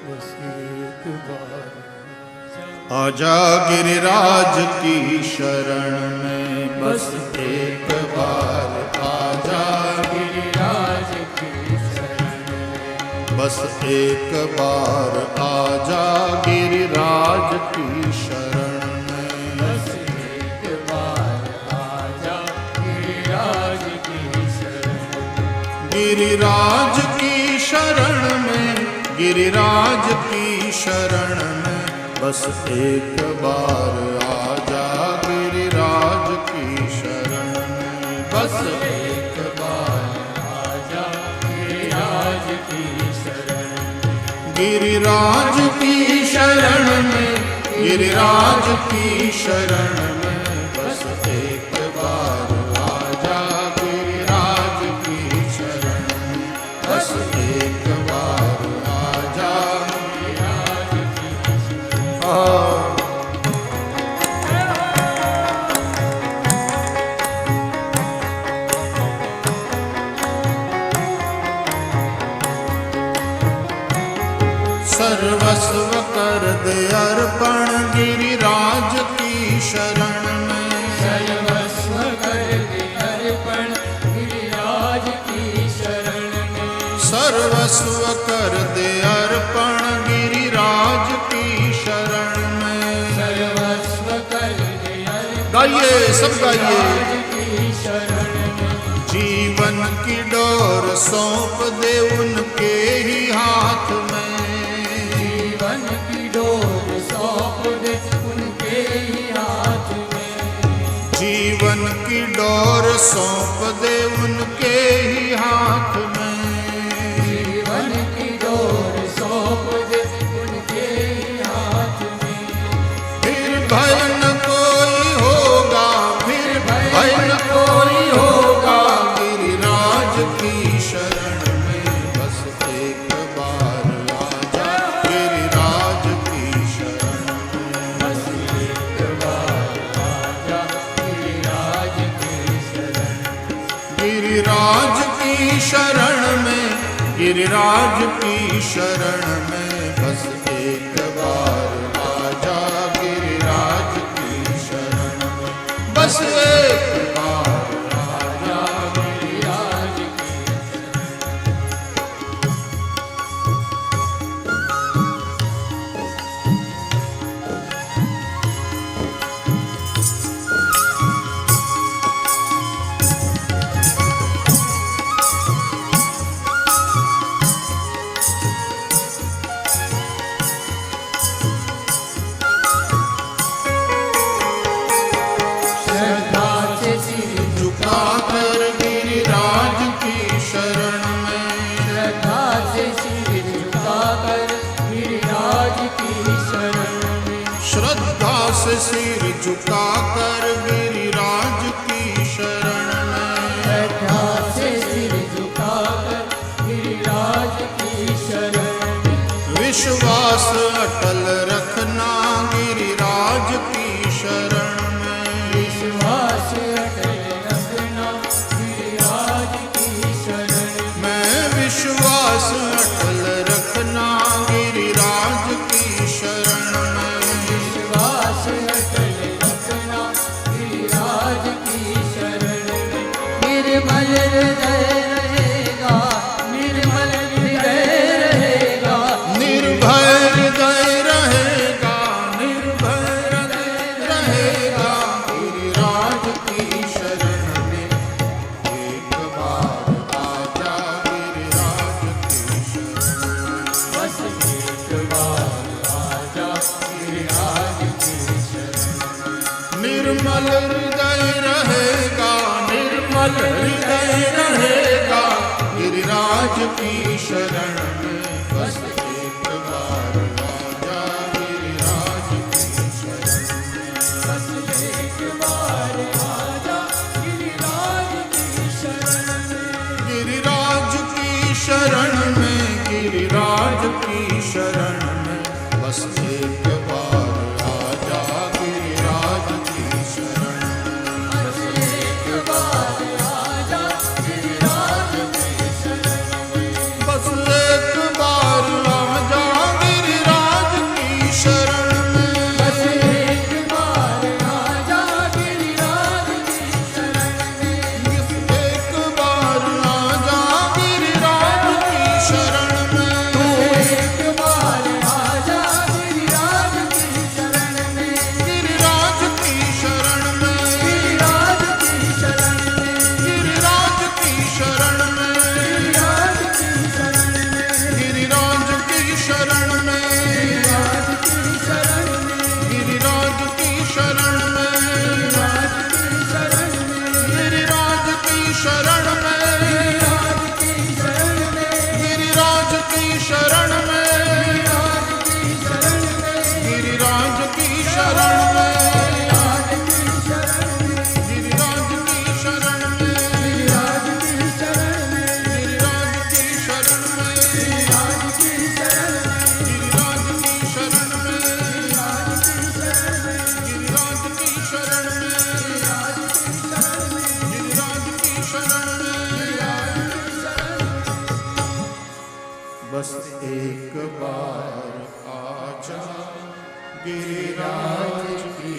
बस एक बार आजा गिरिराज की शरण में, बस एक बार आजा गिरिराज की शरण में, बस एक बार आजा गिरिराज की शरण में, बस एक बार आजा गिरिराज की शरण में, गिरिराज की शरण में, गिरिराज की शरण में, बस एक बार आजा गिरिराज की शरण में, बस एक बार आजा गिरिराज की शरण में, गिरिराज की शरण में, गिरिराज की शरण में, बस एक बार आजा गिरिराज की शरण में, बस एक बार आजा गिरिराज की सर्वस्व कर दे अर्पण गिरिराज की शरण में, सर्वस्व कर दे अर्पण गिरिराज की शरण में, सर्वस्व कर दे अर्पण गिरिराज की शरण में, सर्वस्व कर दे अर्पण गाइए सब गाइए। गिरिराज की शरण में, जीवन की डोर सौंप दे उनके ही हाथ में, जीवन की डोर सौंप दे उनके ही हाथ में, जीवन की डोर सौंप दे उनके ही हाथ में, जीवन की डोर सौंप दे उनके ही हाथ में, फिर भय न कोई होगा, फिर भय न कोई होगा, गिरिराज की शरण में, बस एक बार आजा गिरिराज की शरण में, बस एक बार आजा गिरिराज की शरण में, गिरिराज की शरण में, गिरिराज की शरण में, बस एक बार आजा गिरिराज की शरण में, बस एक बार आजा गिरिराज की श्रद्धा से सिर झुकाकर गिरिराज की शरण में, श्रद्धा से सिर झुकाकर गिरिराज की शरण में, श्रद्धा से सिर झुकाकर गिरिराज की शरण में, श्रद्धा से सिर झुकाकर गिरिराज की शरण में, विश्वास अटल रखना गिरिराज की शरण में, विश्वास अटल रखना गिरिराज की शरण में, मैं विश्वास अटल रखना गिरिराज की शरण में, विश्वास अटल रखना गिरिराज की शरण में, निर्मल हृदय रहेगा, निर्मल हृदय रहेगा, निर्भय हृदय रहेगा, निर्भय हृदय रहेगा, गिरिराज की शरण में, एक बार आजा गिरिराज की शरण में, बस एक बार आजा गिरिराज की शरण में, निर्मल हृदय रहेगा, निर्मल हृदय रहेगा, गिरिराज की शरण में, बस एक बार आजा गिरिराज की शरण में, बस एक बार आजा गिरिराज की शरण में, गिरिराज की शरण में, गिरिराज की शरण में, बस एक बार आजा गिरिराज की शरण में, बस एक बार आजा गिरिराज की शरण में, बस शरण में, गिरिराज की शरण में, गिरिराज की शरण में, गिरिराज की शरण में, गिरिराज की शरण में, गिरिराज की शरण में, गिरिराज की शरण में, गिरिराज की शरण में, गिरिराज की शरण में। बस एक बार आजा गिरिराज की